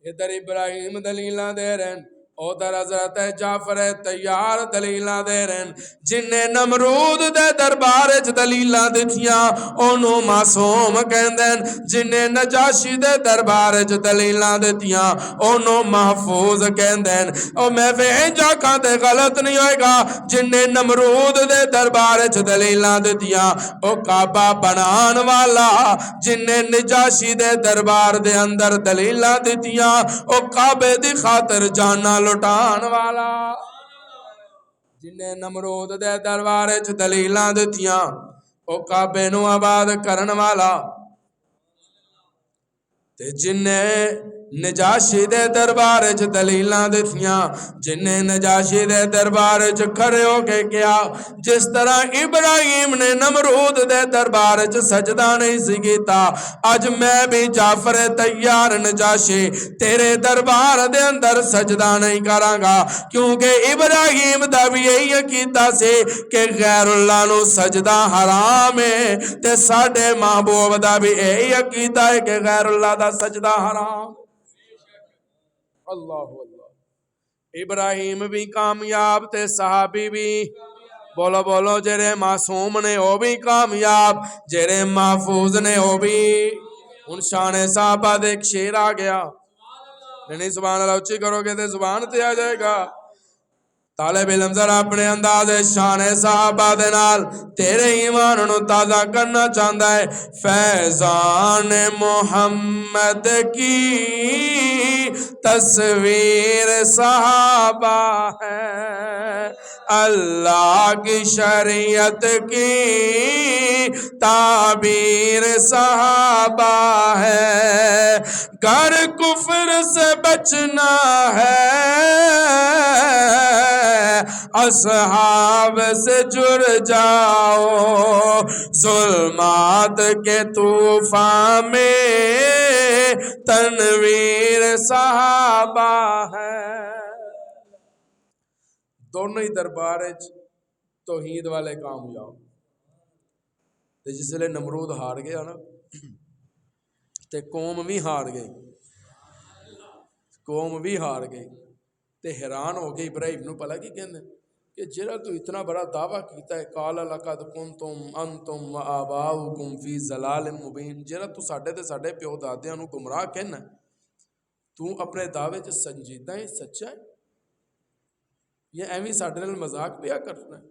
ادھر ابراہیم دلیلہ دے رہے ہیں ادھر حضرت جعفر تیار دلیلہ دے رہے ہیں، جنہیں نمرود دے دربار وچ دلیلہ دتیاں انہوں معصوم کہندے ہیں، جنہیں نجاشی دے دربار وچ دلیلہ دتیاں انہوں محفوظ کہندے ہیں، اور میں وینجا کھاتے غلط نہیں ہوئے گا، جنہیں نمرود دے دربار وچ دلیلہ دتیاں او کعبہ بنان والا، جنہیں نجاشی دے دربار دے اندر دلیلہ دتیاں او کعبے دی خاطر جانا لٹان والا، جنہیں نمرود دے دربار وچ دلیلاں دتیاں او کعبے نو آباد کرن والا، تے جنہیں نجاشی دے دربار وچ دلیلاں دتیاں، جنہیں نجاشی دے دربار وچ کھڑے ہو کے کیا، جس طرح ابراہیم نے نمرود دے دربار وچ سجدہ نہیں سی کیتا، اج میں بھی جعفر تیار نجاشی تیرے دربار دے اندر سجدہ نہیں کراں گا، کیونکہ ابراہیم دا بھی یہی عقیدہ سے کہ غیر اللہ نو سجدہ حرام ہے، تے ساڈے محبوب دا بھی یہی عقیدہ ہے کہ غیر اللہ دا سجدہ حرام۔ اللہ اللہ، ابراہیم بھی کامیاب تے صحابی بھی، بولو بولو، جرے معصوم نے وہ بھی کامیاب، جرے محفوظ نے وہ بھی۔ ان شان صحابہ دے ایک شیر آ گیا، نہیں سبحان اللہ اچھی کرو گے تے زبان تے آ جائے گا۔ طالب علم ذرا اپنے انداز شان صحابہ دے نال تیرے ایمان نو تازہ کرنا چاہتا ہے۔ فیضان محمد کی تصویر صحابہ ہے، اللہ کی شریعت کی تعبیر صحابہ ہے، گر کفر سے بچنا ہے اصحاب سے جڑ جاؤ، ظلمات کے طوفان میں تنویر صحابہ ہے۔ دونوں ہی دربار توحید والے کامیاب. تے جس ویلے نمرود ہار گیا نا تے قوم بھی ہار گئی، قوم بھی ہار گئی تے حیران ہو گئی ابراہیم نو پلا کی کہندے کہ جڑا تو اتنا بڑا دعویٰ کیتا ہے قال لقد کنتم انتم وآباؤکم فی ضلال مبین، جڑا تو ساڈے تے ساڈے پیو دادیاں نو گمراہ کہنا تو اپنے دعوے چ سنجیدہ ہے، سچا ہے، یہ ایویں ساڈے نال مذاق پیا کرنا ہے؟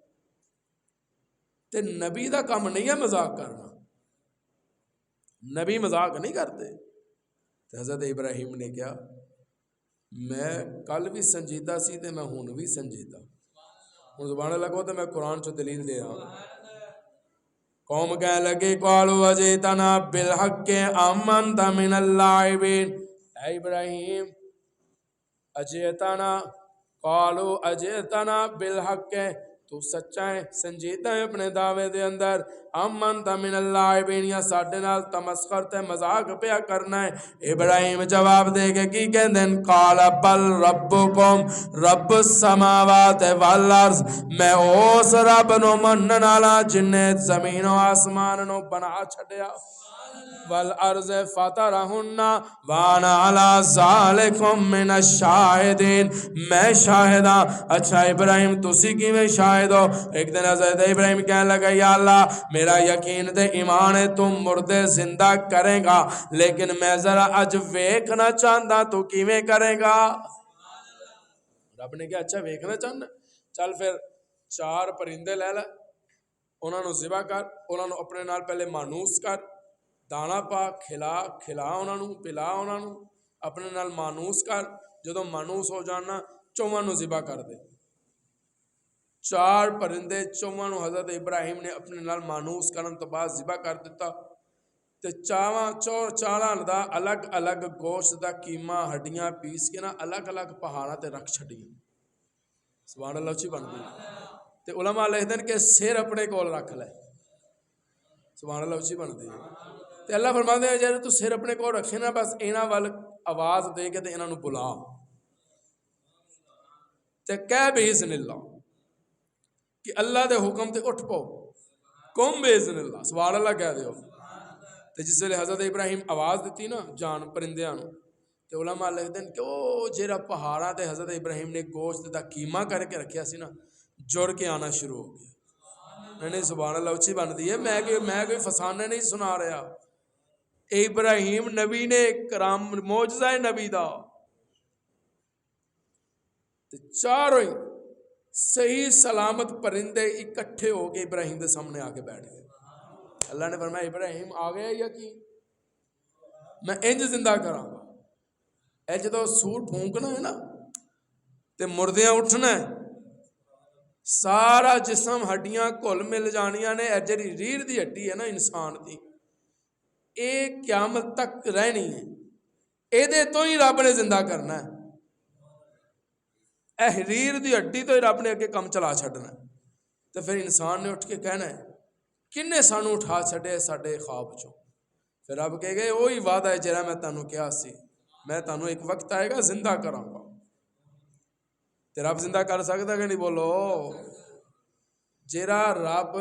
تے نبی دا کام نہیں ہے مذاق کرنا، نبی مذاق نہیں کرتے. تے حضرت ابراہیم نے کیا میں کل بھی سنجیدہ سی تے میں ہن بھی سنجیدہ. ہوں زبان لگو تو میں قرآن چ دلیل دے رہا. قوم کہنے لگے قالوا اجئتنا بالحق ام انت من اللاعبین، اے ابراہیم اجئتنا قالوا اجئتنا بالحق، تو سچا ہے سنجیدہ ہے اپنے دعوے دے اندر، ام انت من اللاعبین، یا ساڈے نال تمسخر تے مذاق پیا کرنا ہے. ابراہیم جواب دے کے کی کہندے قال بل ربکم رب السماوات والارض، میں اس رب نو منن والا جن نے زمین و آسمان نو بنا چھڈیا، والارض فطرہن وانا علی ذالکم من الشاہدین، میں شاہد ہاں. اچھا ابراہیم تسی کیویں شاہد ہو؟ ایک دن حضرت ابراہیم کہنے لگا یا اللہ میرا یقین تے ایمان ہے تم مردے زندہ کرے گا، لیکن میں ذرا اج ویکھنا چاہندا تو کیویں کرے گا؟ رب نے کہا اچھا ویکھنا چاہنا، چل پھر 4 پرندے لے لے، انہاں نو ذبح کر، انہاں نو اپنے نال پہلے مانوس کر، دانا پا کھلا انہاں نو، پلا انہاں نو، اپنے نال مانوس کر، جدوں مانوس ہو جانا 4 نو ذبح کر دے. 4 پرندے 4 نو حضرت ابراہیم نے اپنے نال مانوس کرن تو بعد ذبح کر دیتا. تے چاراں دا الگ الگ گوشت دا قیمہ ہڈیاں پیس کے نا الگ الگ پہاڑاں تے رکھ چھڈیاں. سبحان اللہ اچھی بن گئی. تے علماء لکھدے ہیں کہ سر اپنے کول رکھ لے. سبحان اللہ اچھی بن گئی. تے اللہ فرماندے ہیں جے تو سر اپنے کول رکھے نا بس انہاں ول آواز دے کے تے انہاں نو بلا تے کہہ باذن اللہ کہ اللہ دے حکم تے اٹھ پو قم باذن اللہ، سبحان اللہ کہہ دیو. تے جس ویلے حضرت ابراہیم آواز دیتی نا جان پرندیاں نو تے علماء لکھدے ہیں کہ او جیڑا پہاڑاں تے حضرت ابراہیم نے گوشت دا قیمہ کر کے رکھیا سی نا جڑ کے آنا شروع ہو گیا. نہیں سبحان اللہ اچھی بندی ہے، میں کوئی فسانے نہیں سنا رہا. ابراہیم نبی نے کرام معجزہ ہے نبی دا. تے 4 صحیح سلامت پرندے اکٹھے ہو کے ابراہیم دے سامنے آ کے بیٹھ گئے. اللہ نے فرمایا ابراہیم آ گیا یا کی میں انج زندہ کراں گا. اے جدوں سور پھونکنا ہے نا تے مردیاں اٹھنا ہے، سارا جسم ہڈیاں گھل مل جانیاں نے. اے جڑی ریڑھ دی ہڈی ہے نا انسان دی اے قیامت تک رہنی ہے، اے دے تو ہی رب نے زندہ کرنا ہے. اے ریڑھ دی ہڈی تو ہی رب نے اگے کم چلا چھڈنا ہے. تو پھر انسان نے اٹھ کے کہنا ہے کنے سانو اٹھا چھڈے ساڈے خواب چوں؟ پھر رب کہے گئے وہی وعدہ ہے جڑا میں تانوں کہا سی، میں تانوں ایک وقت آئے گا زندہ کراں گا. تے رب زندہ کر سکتا کہ نہیں بولو؟ جڑا رب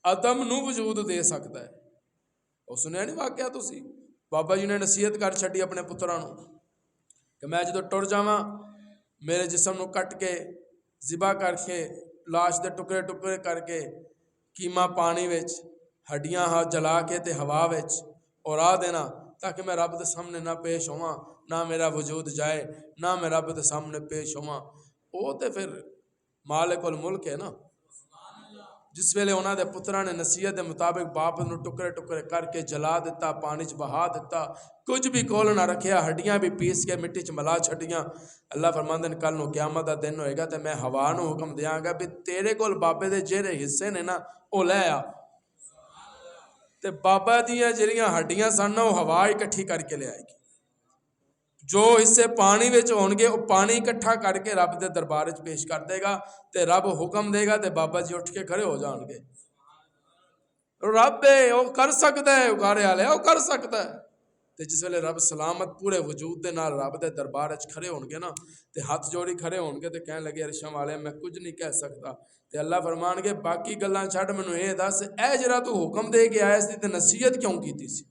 عدم نو وجود دے سکتا ہے. وہ سنیا نہیں واقعہ تسی بابا جی نے نصیحت کر چھڈی اپنے پتراں نو کہ میں جدوں ٹر جاواں میرے جسم نو کٹ کے ذبح کر کے لاش دے ٹکڑے ٹکڑے کر کے قیمہ پانی وچ ہڈیاں جلا کے تے ہوا وچ اڑا دینا تاکہ میں رب دے سامنے نہ پیش ہوواں، نہ میرا وجود جائے، نہ میں رب دے سامنے پیش ہوواں. وہ تے پھر مالک الملک ہے نا. جس ویلے انہاں دے پتراں نے نصیحت دے مطابق باپ نو ٹکڑے ٹکڑے کر کے جلا دیتا، پانی چ بہا دیتا، کچھ بھی کول نہ رکھیا، ہڈیاں بھی پیس کے مٹی چ ملا چھڈیاں. اللہ فرماندے نے کل نو قیامت دا دن ہوئے گا تے میں ہوا نو حکم دیاں گا بھی تیرے کول بابے دے جڑے حصے نے نا او لے آ. تے بابا دیاں جڑیاں ہڈیاں سن او ہوا اکٹھی کر کے لے آئے گی. جو حصے پانی وچ ہون گے وہ پانی اکٹھا کر کے رب دے دربار وچ پیش کر دے گا تے رب حکم دے گا تے بابا جی اٹھ کے کھڑے ہو جان گے. رب ہے وہ کر سکتا ہے، اگارے والے وہ کر سکتا ہے. تے جس ویلے رب سلامت پورے وجود دے نال رب دے دربار وچ کھڑے ہون گے نا تے ہاتھ جوڑی کھڑے ہون گے تے کہن لگے عرشاں والے میں کچھ نہیں کہہ سکتا تے اللہ فرمان گے باقی گلاں چھڈ مینوں اے دس اے جڑا تو حکم دے کے آیا سی تے نصیحت کیوں کیتی سی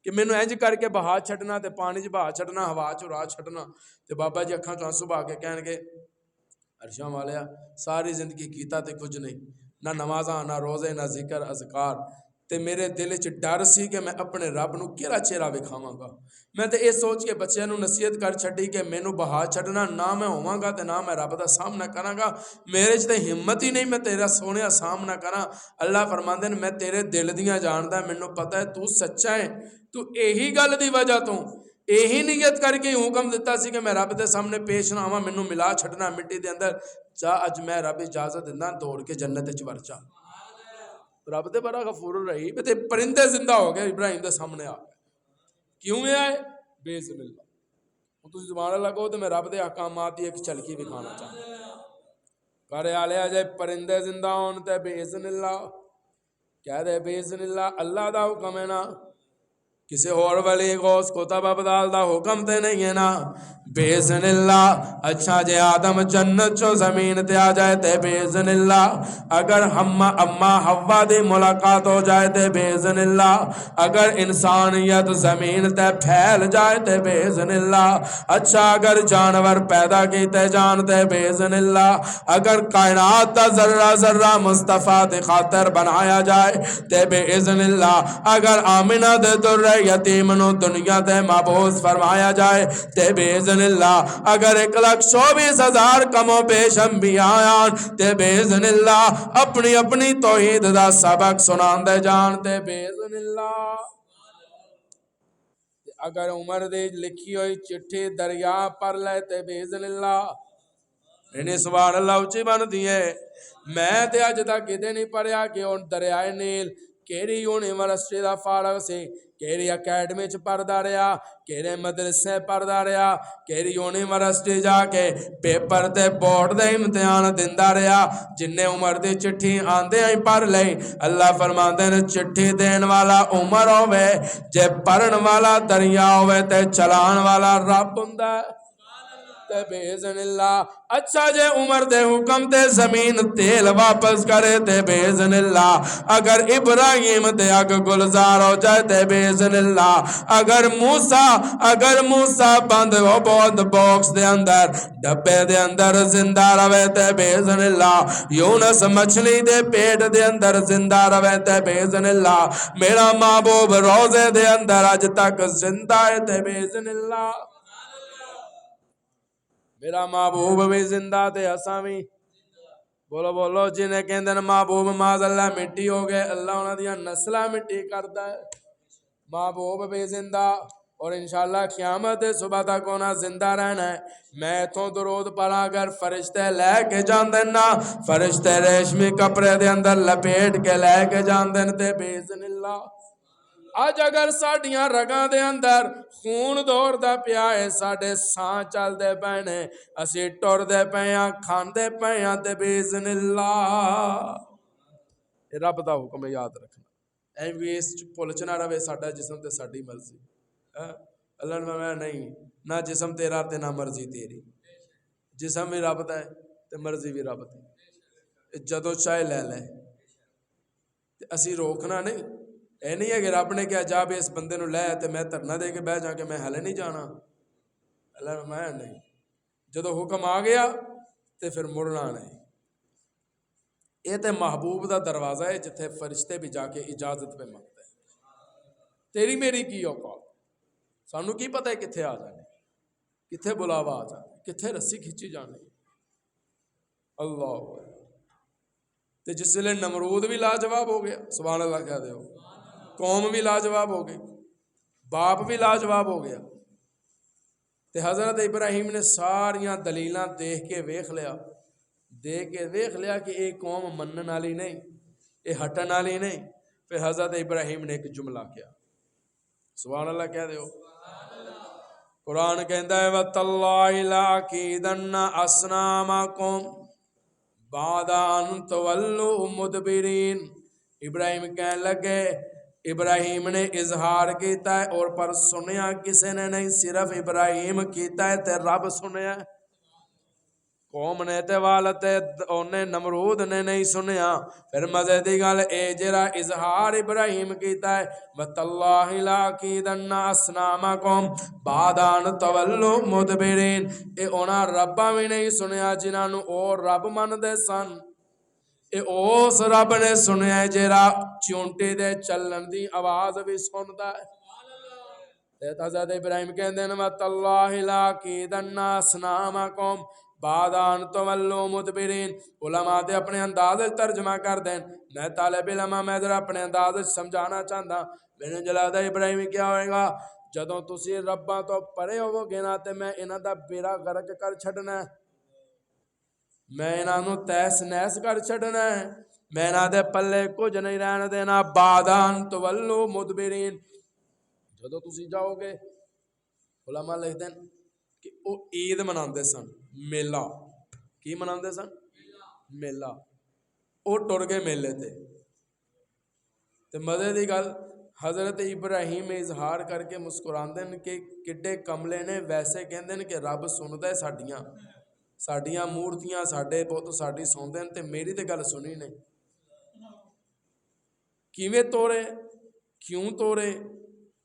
کہ مینوں انج کر کے بہا چھڈنا تے پانی چ بہا چھڈنا ہوا چ اڑا چھڈنا تے بابا جی اکھاں چوں آنسو بہا کے کہن گے عرشاں والیا ساری زندگی کیتا تے کچھ نہیں نہ نمازاں نہ روزے نہ ذکر اذکار تے میرے دل وچ ڈر سی کہ میں اپنے رب نو کیڑا چہرہ وکھاواں گا میں تے اے سوچ کے بچیاں نو نصیحت کر چھڈی کہ مینوں بہا چھڈنا نہ میں ہوواں گا تے نہ میں رب دا سامنا کراں گا میرے چ تے ہمت ہی نہیں میں تیرا سونیا سامنا کراں اللہ فرماندے نے میں تیرے دل دیاں جاندا مینوں پتہ ہے تو سچا ہے تو یہی گل دی وجہ تو یہی نیت کر کے حکم دیتا سی کہ میں رب دے سامنے پیش نہ آواں مینوں ملا چھڈنا مٹی دے اندر جا اج میں رب اجازت دیندا دوڑ کے جنت وچ ور جا رب تے بڑا غفور الرحیم تے پرندے زندہ ہو گئے ابراہیم دے سامنے آ گئے کیوں آئے بے اذن اللہ ہن تسی سبحان اللہ کہو تے میں رب دے احکامات دی ایک جھلکی دکھانا چاہتا گھر والے آ جائے پرندے زندہ ہون تے بے اذن اللہ کہہ دے بے اذن اللہ اللہ دا حکم ہے نا کسی اور ولی غوث کتب ابدال دا حکم تے نہیں ہے نا بے اذن اللہ اچھا جے آدم جنت چو زمین تے آ جائے تے بے اذن اللہ اگر اما حوا دی ملاقات ہو جائے تے بے اذن اللہ اگر انسانیت زمین تے پھیل جائے تے بے اذن اللہ اچھا اگر جانور پیدا کیتے جان تے بے اذن اللہ اگر کائنات دا ذرہ ذرہ مصطفیٰ دی خاطر بنایا جائے تے بے اذن اللہ اگر آمنہ دے در یتیم نو دنیا تے مبعوث فرمایا جائے تے بے اذن اللہ اگر 1,24,000 کم و بیش انبیاء آن تے بے اذن اللہ اپنی اپنی توحید دا سبق سنان دے جان تے بے اذن اللہ اگر عمر دی لکھی ہوئی چٹھی دریا پر لے تے بے اذن اللہ انہیں سبحان اللہ اچھی بن دیئے میں تے اج تک کدے نہیں پڑھیا کہ ان دریائے نیل کیڑی یونیورسٹی دا فارغ سی کیڑی اکیڈمی چ پڑھدا رہیا کیڑے مدرسے پڑھدا رہیا کیڑی یونیورسٹی جا کے پیپر تے بورڈ دے امتحان دیندا رہیا جن عمر دی چٹھی آندے ہی پڑھ لئی اللہ فرماندے نے چٹھی دین والا عمر ہوے جے پڑھن والا دریا ہوے تے چلان والا رب ہوندا ہے تے بے اذن اللہ اچھا جے عمر دے حکم تے زمین تیل واپس کرے تے بے اذن اللہ اگر ابراہیم تے اگ گلزار ہو جائے تے بے اذن اللہ اگر موسیٰ بند ہو بہت باکس دے اندر ڈبے دے اندر زندہ روے تے بے اذن اللہ یونس مچھلی دے پیٹ دے اندر زندہ روے تے بے اذن اللہ میرا محبوب روزے دے اندر اج تک زندہ ہے تے بے اذن اللہ میرا محبوب بھی زندہ تے اساں بھی بولو بولو جنہیں کہندے نے محبوب معاذ اللہ مٹی ہو گئے اللہ انہاں دیاں نسلاں مٹی کردا ہے محبوب بھی زندہ اور انشاءاللہ قیامت صبح تک ہونا زندہ رہنا ہے میں تو درود پڑھا اگر فرشتے لے کے جان دینا فرشتے ریشمی کپڑے دے اندر لپیٹ کے لے کے جان دین تے بے اذن اللہ اج اگر ساڈیاں رگاں دے اندر خون دوڑدا پیا ہے ساڈے ساں چلدے پے نے اسی ٹردے پے ہاں کھاندے پے ہاں تے باذن اللہ اے رب دا حکم ہے یاد رکھنا اے ویسٹ پلچنا رہے ساڈا جسم تے ساڈی مرضی اللہ نے فرمایا نہیں نہ جسم تیرا تے نہ مرضی تیری جسم بھی رب دا ہے تے مرضی بھی رب دی جدوں چاہے لے لے تے اسی روکنا نہیں اے نہیں ہے کہ رب نے کیا جا بھی اس بندے نو لے تے میں دھرنا دے کے بہ جا کے میں ہلے نہیں جانا اللہ میں نہیں جدو حکم آ گیا تے پھر مڑنا نہیں یہ تے محبوب دا دروازہ ہے جتھے فرشتے بھی جا کے اجازت پہ منگتے ہیں تیری میری کی اوقات سانو کی پتہ ہے کتھے آ جانے کتھے بلاوا آ جانے کتھے رسی کھچی جانے اللہ تے جس لئے نمرود بھی لاجواب ہو گیا سبحان اللہ کہہ دے ہو قوم بھی لاجواب ہو گئی باپ بھی لاجواب ہو گیا تے حضرت ابراہیم نے ساریاں دلیلاں دیکھ کے ویکھ لیا کہ ایک قوم منن والی نہیں اے ہٹن والی نہیں پھر حضرت ابراہیم نے ایک جملہ کیا سبحان اللہ کہہ دے ہو قرآن کہندا ہے وَتَاللَّهِ لَأَكِيدَنَّ أَصْنَامَكُمْ بعد ان تولوا مدبرین ابراہیم کہنے لگے ابراہیم نے اظہار کیتا ہے اور پر سنیا کسی نے نہیں، صرف ابراہیم کیتا ہے تے رب سنیا ہے۔ قوم نے تے والت اونے نمرود نے نہیں سنیا۔ پھر مزے دی گل اے جڑا اظہار ابراہیم کیتا ہے وَتَاللَّهِ لَأَكِيدَنَّ أَصْنَامَكُمْ بَعْدَ أَنْ تَوَلُّوا مُدْبِرِينَ، اے اونا ربا بھی نہیں سنیا جنہاں نو او رب من دے سن، اے اس رب نے سنیا ہے جڑا چونٹی دے چلن دی آواز بھی سندا ہے۔ تے حضرت ابراہیم کہندے نے وَتَاللَّهِ لَأَكِيدَنَّ أَصْنَامَكُمْ بعد ان تولوا مدبرین۔ علماء دے اپنے انداز ترجمہ کر دیں، میں طالب علم میں ذرا اپنے انداز سمجھانا چاہتا، میرے جلادہ ابراہیم کیا ہوئے گا جدوں تسی رباں تو پرے ہوو گے نا تے میں انہاں دا بیڑا غرق کر چھڈنا ہے، میں انہاں نو تہس نہس کر چھڈنا ہے، میں انہاں دے پلے کچھ نہیں رہن دینا۔ بعد ان تولوا مدبرین، جدوں تسی جاؤ گے، علماء لکھ دیں کہ وہ عید مناندے سن، میلہ کی مناندے سن؟ میلہ۔ وہ ٹر گئے میلے تے مزے دی گل حضرت ابراہیم اظہار کر کے مسکراندے کہ کڈے کملے نے، ویسے کہندے کہ رب سندا ہے ساڈیاں مورتیاں ساڈے بت ساڈی سوندے تے میری تے گل سنی نے۔ کیویں توڑے کیوں توڑے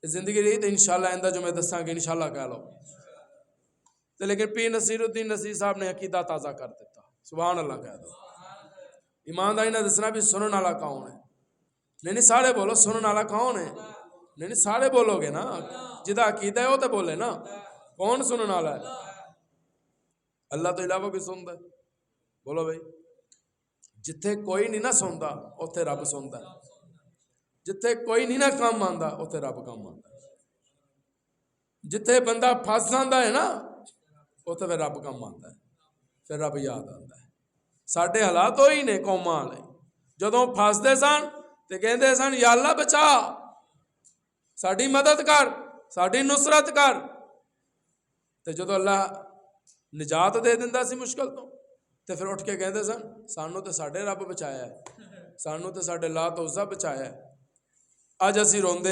زندگی رہی تو انشاءاللہ آئندہ جو میں دساں گے انشاءاللہ کہہ لو، لیکن پیر نصیر الدین نصیر صاحب نے عقیدہ تازہ کر دیتا، سبحان اللہ کہہ دو۔ ایمانداری نے دسنا بھی سنن والا کون ہے، نہیں سارے بولو سنن والا کون ہے، نہیں سارے بولو گے نا، جدا عقیدہ ہے وہ تو بولے نا، کون سنن والا ہے؟ اللہ تو علاوہ بھی سنتا ہے، بولو بھائی، جتھے کوئی نہیں نہ سنتا اوتھے رب سنتا ہے، جتھے کوئی نہیں نہ کام آندا اوتھے رب کام آندا ہے، جتھے بندہ پھس جاندا ہے نا اوتھے پھر رب کام آندا ہے، پھر رب یاد آندا ہے۔ ساڈے حالات ہوئی نے قوماں والے، جدوں پھسدے سن تے کہندے سن یا اللہ بچا، ساڈی مدد کر، ساڈی نصرت کر، تے جدوں اللہ نجات دے دیندا سی مشکل تو تے پھر اٹھ کے کہندے سن سانو تے ساڈے رب بچایا ہے، سانو تے ساڈے لات عزا بچایا ہے۔ اج اسی روندے